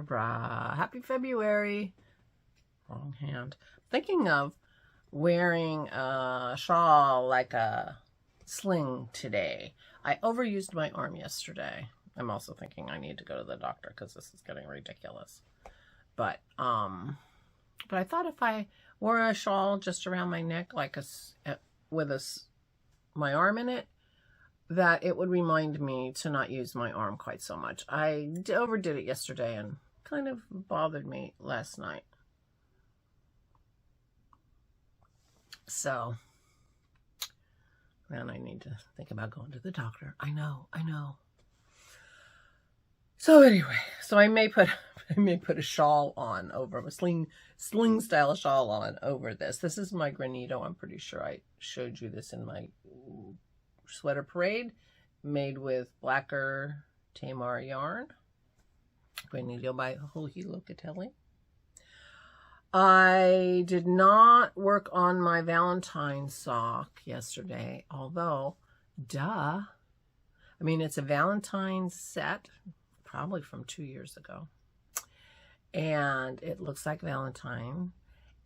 Barbara. Happy February. Wrong hand. Thinking of wearing a shawl like a sling today. I overused my arm yesterday. I'm also thinking I need to go to the doctor because this is getting ridiculous. But I thought if I wore a shawl just around my neck, like my arm in it, that it would remind me to not use my arm quite so much. I overdid it yesterday and kind of bothered me last night. So, man, I need to think about going to the doctor. I know. So anyway, so I may put a shawl on over a sling style shawl on over this. This is my granito. I'm pretty sure I showed you this in my sweater parade, made with Blacker Tamar yarn. Granito by Hohi Locatelli. I did not work on my Valentine's sock yesterday, although, duh. I mean, it's a Valentine's set, probably from 2 years ago. And it looks like Valentine.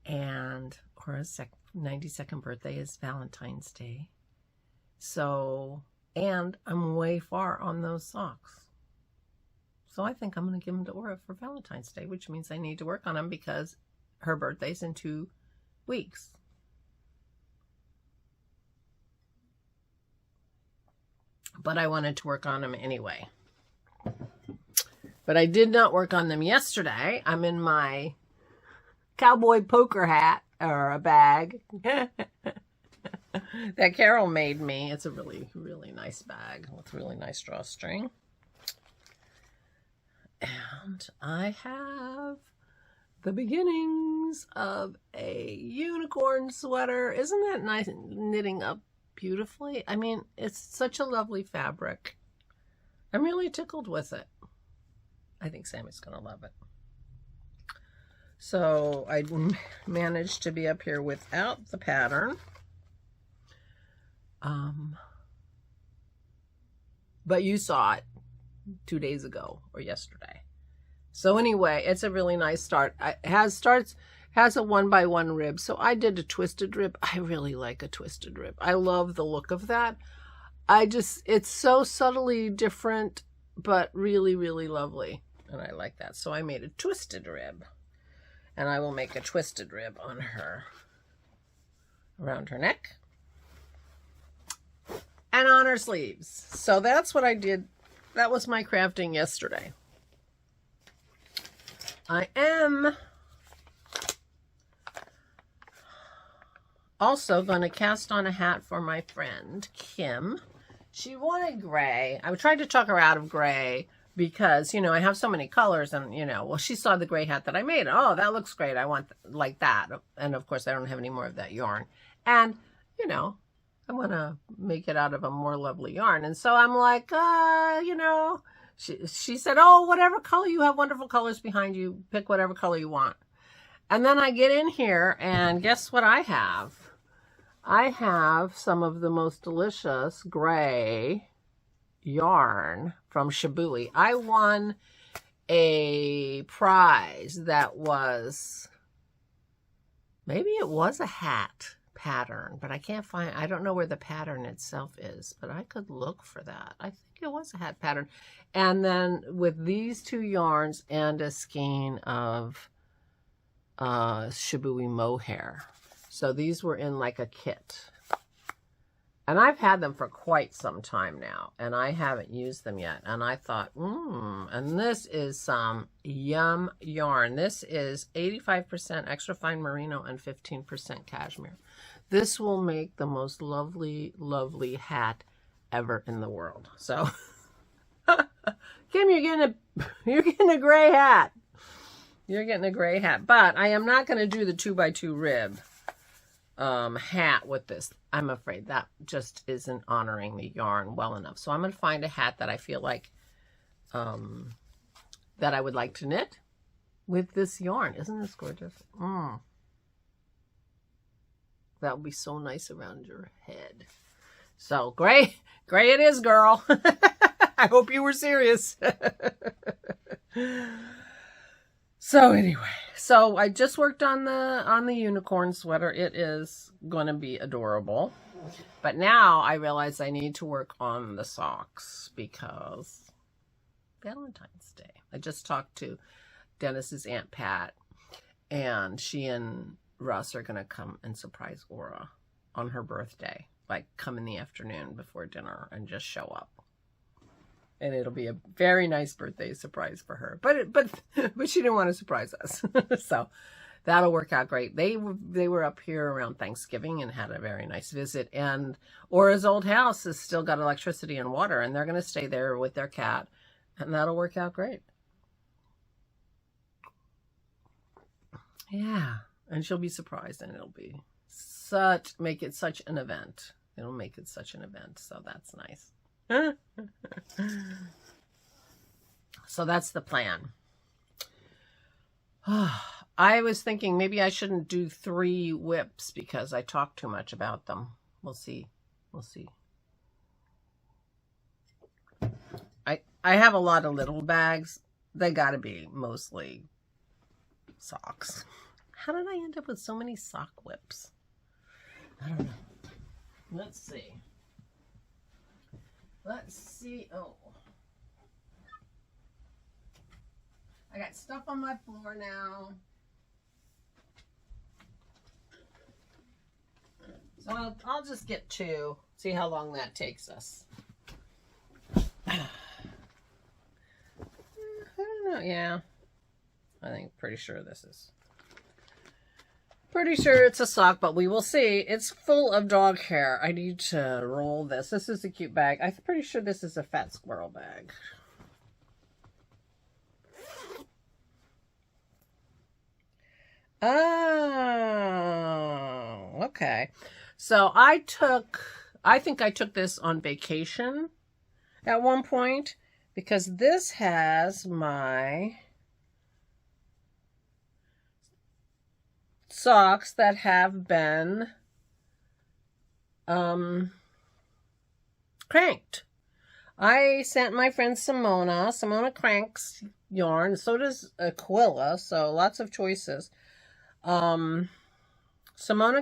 And her 92nd birthday is Valentine's Day. So, and I'm way far on those socks. So I think I'm going to give them to Aura for Valentine's Day, which means I need to work on them because her birthday's in 2 weeks. But I wanted to work on them anyway. But I did not work on them yesterday. I'm in my cowboy poker hat, or a bag, that Carol made me. It's a really, really nice bag with really nice drawstring. And I have the beginnings of a unicorn sweater. Isn't that nice, knitting up beautifully? I mean, it's such a lovely fabric. I'm really tickled with it. I think Sammy's going to love it. So I managed to be up here without the pattern. But you saw it 2 days ago or yesterday. So anyway, it's a really nice start. It has a 1x1 rib. So I did a twisted rib. I really like a twisted rib. I love the look of that. It's so subtly different, but really, really lovely. And I like that. So I made a twisted rib. And I will make a twisted rib on her, around her neck. And on her sleeves. So that's what I did. That was my crafting yesterday. I am also going to cast on a hat for my friend, Kim. She wanted gray. I tried to talk her out of gray because, you know, I have so many colors and, you know, well, she saw the gray hat that I made. Oh, that looks great. I want like that. And of course, I don't have any more of that yarn. And, you know, I want to make it out of a more lovely yarn. And so I'm like, you know, she said, oh, whatever color, you have wonderful colors behind you. Pick whatever color you want. And then I get in here and guess what I have? I have some of the most delicious gray yarn from Shibui. I won a prize that was, maybe it was a hat pattern, but I can't find, I don't know where the pattern itself is, but I could look for that. I think it was a hat pattern. And then with these 2 yarns and a skein of Shibui mohair. So these were in like a kit. And I've had them for quite some time now, and I haven't used them yet. And I thought, and this is some yum yarn. This is 85% extra fine merino and 15% cashmere. This will make the most lovely, lovely hat ever in the world. So, Kim, you're getting a gray hat. You're getting a gray hat. But I am not going to do the 2x2 rib hat with this. I'm afraid that just isn't honoring the yarn well enough. So I'm going to find a hat that I feel like that I would like to knit with this yarn. Isn't this gorgeous? That would be so nice around your head. So gray it is, girl. I hope you were serious. So anyway, so I just worked on the unicorn sweater. It is going to be adorable. But now I realize I need to work on the socks because Valentine's Day. I just talked to Dennis's Aunt Pat, and she and Russ are going to come and surprise Aura on her birthday. Like, come in the afternoon before dinner and just show up. And it'll be a very nice birthday surprise for her. But she didn't want to surprise us. So that'll work out great. They were up here around Thanksgiving and had a very nice visit. And Aura's old house has still got electricity and water, and they're going to stay there with their cat. And that'll work out great. Yeah. And she'll be surprised, and it'll be make it such an event. It'll make it such an event. So that's nice. So that's the plan. I was thinking maybe I shouldn't do 3 whips because I talk too much about them. We'll see. We'll see. I have a lot of little bags. They got to be mostly socks. How did I end up with so many sock whips? I don't know. Let's see. Let's see. Oh. I got stuff on my floor now. So I'll just get 2. See how long that takes us. I don't know. Yeah. I think pretty sure it's a sock, but we will see. It's full of dog hair. I need to roll this. This is a cute bag. I'm pretty sure this is a fat squirrel bag. Oh, okay. So I think I took this on vacation at one point because this has my socks that have been cranked. I sent my friend Simona cranks yarn. So does Aquila. So lots of choices. Simona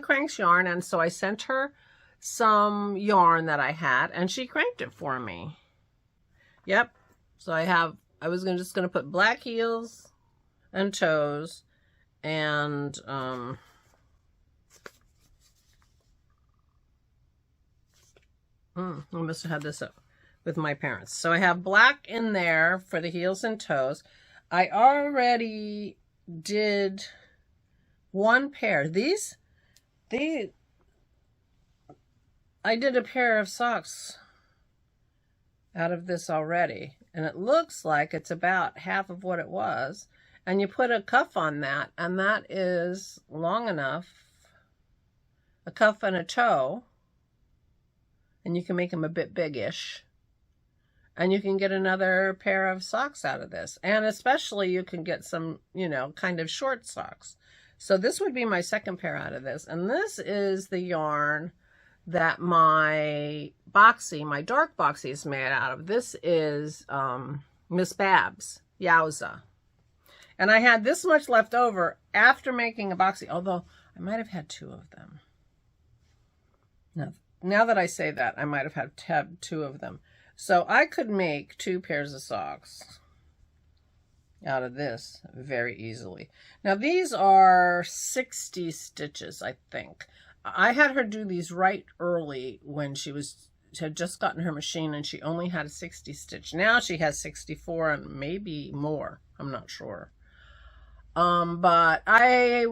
cranks yarn, and so I sent her some yarn that I had, and she cranked it for me. Yep. So I was just gonna put black heels and toes, and I must have had this up with my parents. So I have black in there for the heels and toes. I already did 1 pair. I did a pair of socks out of this already, and it looks like it's about half of what it was. And you put a cuff on that, and that is long enough, a cuff and a toe, and you can make them a bit biggish, and you can get another pair of socks out of this. And especially you can get some, kind of short socks. So this would be my 2nd pair out of this. And this is the yarn that my dark boxy is made out of. This is Miss Babs, Yowza. And I had this much left over after making a boxy, although I might have had 2 of them. Now that I say that, I might have had 2 of them. So I could make 2 pairs of socks out of this very easily. Now these are 60 stitches, I think. I had her do these right early when she had just gotten her machine, and she only had a 60 stitch. Now she has 64 and maybe more. I'm not sure. But I,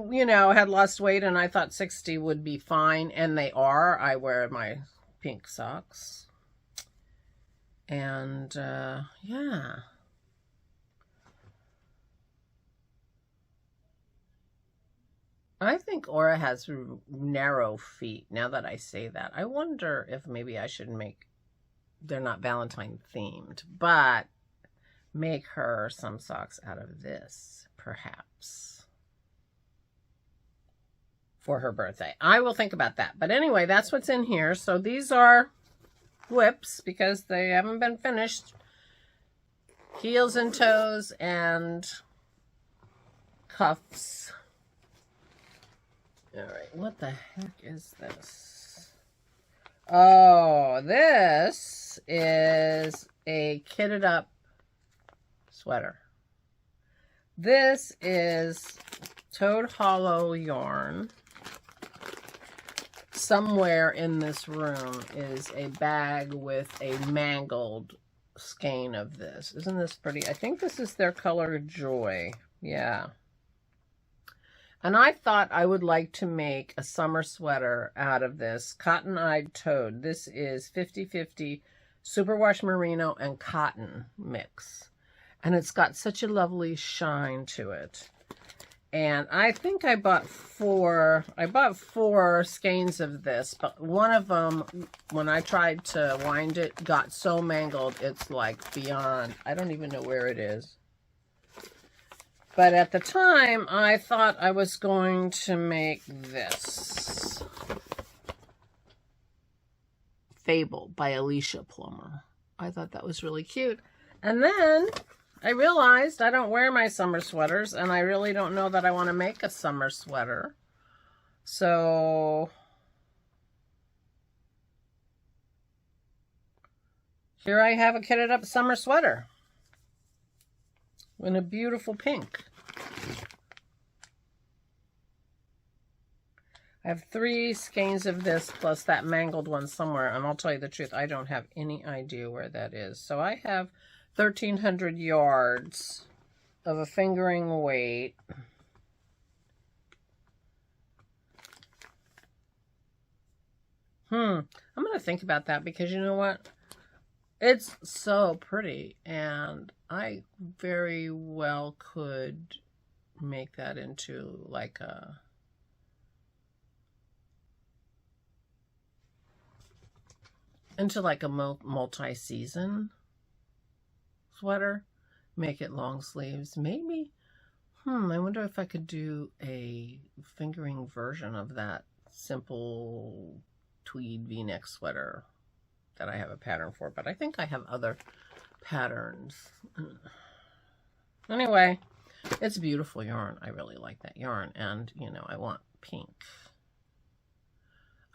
had lost weight, and I thought 60 would be fine, and they are. I wear my pink socks. And, yeah. I think Aura has narrow feet, now that I say that. I wonder if maybe I should they're not Valentine themed, but make her some socks out of this, perhaps, for her birthday. I will think about that. But anyway, that's what's in here. So these are whips because they haven't been finished. Heels and toes and cuffs. All right, what the heck is this? Oh, this is a kitted up sweater. This is Toad Hollow yarn. Somewhere in this room is a bag with a mangled skein of this. Isn't this pretty? I think this is their color Joy. Yeah. And I thought I would like to make a summer sweater out of this Cotton-Eyed Toad. This is 50-50 superwash merino and cotton mix. And it's got such a lovely shine to it. And I think I bought four skeins of this, but one of them, when I tried to wind it, got so mangled, it's like beyond, I don't even know where it is. But at the time, I thought I was going to make this. Fable by Alicia Plummer. I thought that was really cute. And then I realized I don't wear my summer sweaters, and I really don't know that I want to make a summer sweater. So here I have a kitted up summer sweater in a beautiful pink. I have 3 skeins of this plus that mangled one somewhere, and I'll tell you the truth, I don't have any idea where that is. So I have 1,300 yards of a fingering weight. I'm going to think about that, because you know what? It's so pretty, and I very well could make that into like a multi-season sweater. Make it long sleeves, maybe. I wonder if I could do a fingering version of that simple tweed v-neck sweater that I have a pattern for, but I think I have other patterns. Anyway, it's beautiful yarn. I really like that yarn, and you know, I want pink.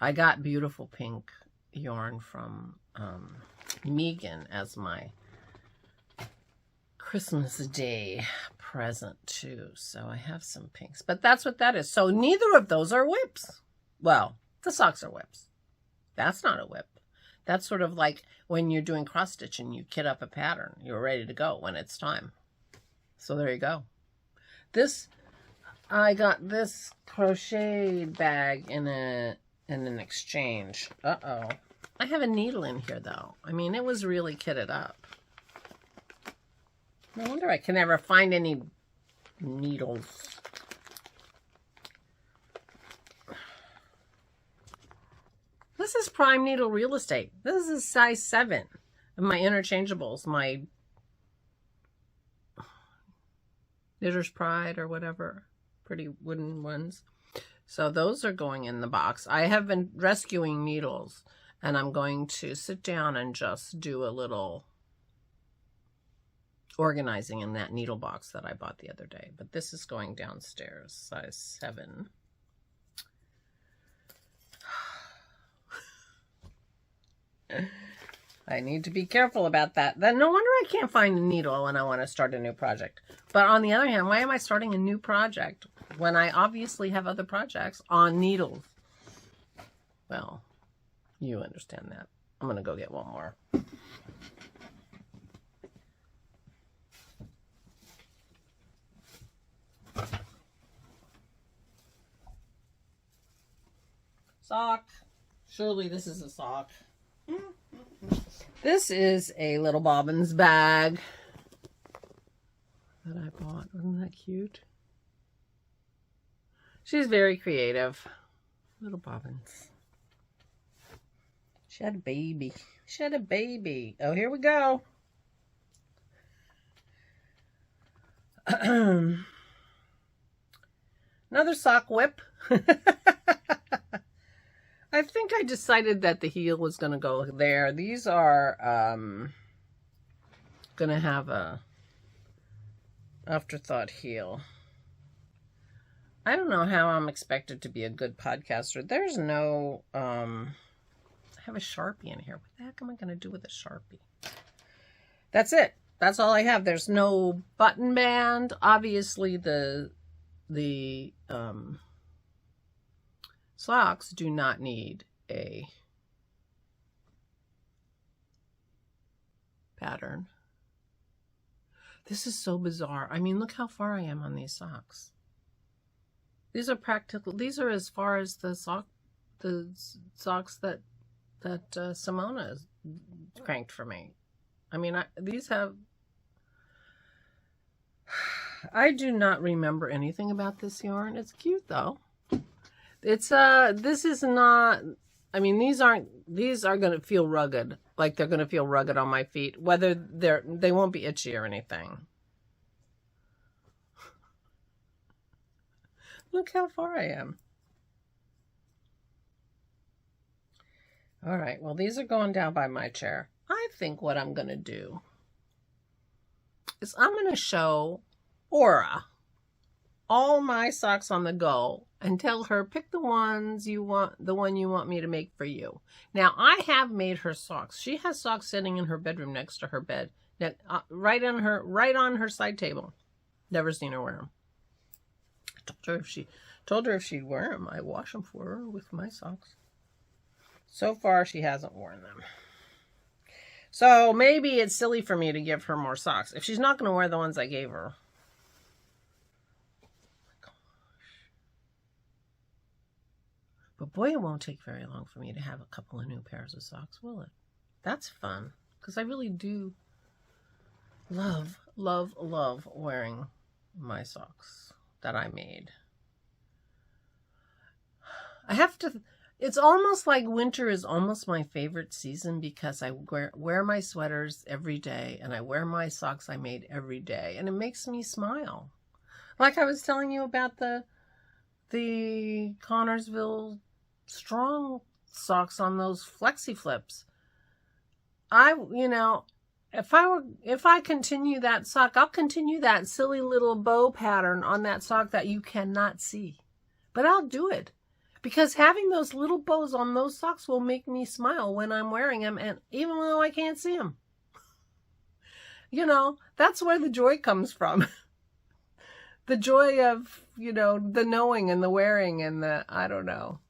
I got beautiful pink yarn from Megan as my Christmas Day present too, so I have some pinks, but that's what that is. So neither of those are whips. Well, the socks are whips. That's not a whip. That's sort of like when you're doing cross stitch and you kit up a pattern. You're ready to go when it's time. So there you go. This, I got this crocheted bag in an exchange. Uh-oh. I have a needle in here though. I mean, it was really kitted up. No wonder I can never find any needles. This is prime needle real estate. This is size 7 of my interchangeables, my Knitter's Pride or whatever, pretty wooden ones. So those are going in the box. I have been rescuing needles, and I'm going to sit down and just do a little organizing in that needle box that I bought the other day. But this is going downstairs, size 7. I need to be careful about that. Then no wonder I can't find a needle when I want to start a new project. But on the other hand, why am I starting a new project when I obviously have other projects on needles? Well, you understand that. I'm going to go get one more. Sock. Surely this is a sock. This is a Little Bobbins bag that I bought. Isn't that cute? She's very creative. Little Bobbins. She had a baby. She had a baby. Oh, here we go. Another sock whip. I think I decided that the heel was going to go there. These are going to have a afterthought heel. I don't know how I'm expected to be a good podcaster. There's no, I have a Sharpie in here. What the heck am I going to do with a Sharpie? That's it. That's all I have. There's no button band. Obviously, the socks do not need a pattern. This is so bizarre. I mean, look how far I am on these socks. These are practical. These are as far as the socks that Simona has cranked for me. I mean, these have. I do not remember anything about this yarn. It's cute though. It's this is not. I mean, these are going to feel rugged. Like they're going to feel rugged on my feet. Whether they won't be itchy or anything. Look how far I am. All right, well, these are going down by my chair. I think what I'm going to do is I'm going to show Aura all my socks on the go and tell her, pick the ones you want, the one you want me to make for you. Now, I have made her socks. She has socks sitting in her bedroom next to her bed, right on her side table. Never seen her wear them. Told her if she'd wear them, I'd wash them for her with my socks. So far, she hasn't worn them. So maybe it's silly for me to give her more socks if she's not going to wear the ones I gave her. But boy, it won't take very long for me to have a couple of new pairs of socks, will it? That's fun, because I really do love, love, love wearing my socks that I made. I have to, it's almost like winter is almost my favorite season because I wear my sweaters every day and I wear my socks I made every day and it makes me smile. Like I was telling you about the Connorsville Strong socks on those flexi flips. If I continue that sock, I'll continue that silly little bow pattern on that sock that you cannot see. But I'll do it. Because having those little bows on those socks will make me smile when I'm wearing them, and even though I can't see them. That's where the joy comes from. The joy of, the knowing and the wearing and the, I don't know.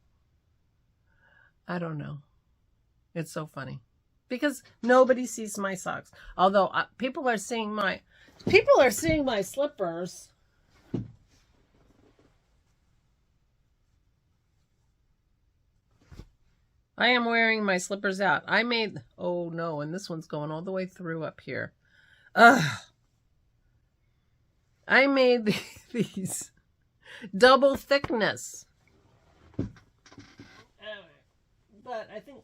It's so funny. Because nobody sees my socks. Although people are seeing my slippers. I am wearing my slippers out. Oh no, and this one's going all the way through up here. Ugh. I made these double thickness. But I think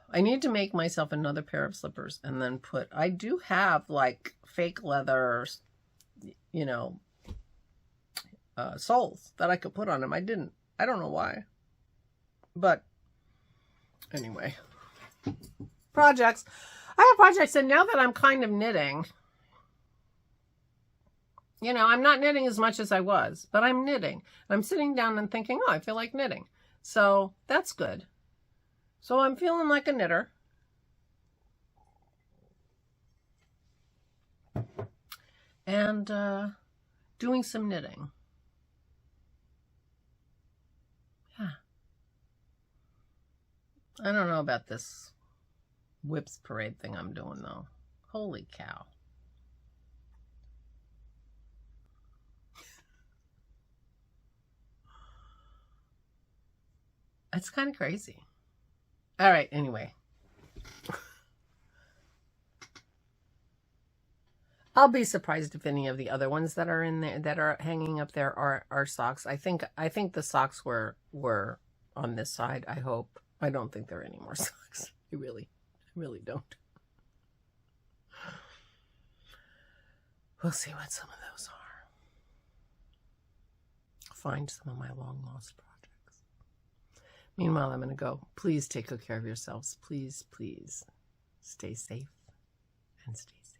I need to make myself another pair of slippers and then I do have like fake leather, soles that I could put on them. I didn't. I don't know why. But anyway, projects. I have projects, and now that I'm kind of knitting, I'm not knitting as much as I was, but I'm knitting. I'm sitting down and thinking, oh, I feel like knitting. So that's good. So I'm feeling like a knitter. And doing some knitting. Yeah. I don't know about this whips parade thing I'm doing, though. Holy cow. It's kind of crazy. All right, anyway. I'll be surprised if any of the other ones that are in there that are hanging up there are socks. I think the socks were on this side. I hope. I don't think there are any more socks. I really don't. We'll see what some of those are. Find some of my long lost projects. Meanwhile, I'm going to go. Please take good care of yourselves. Please, please stay safe and stay safe.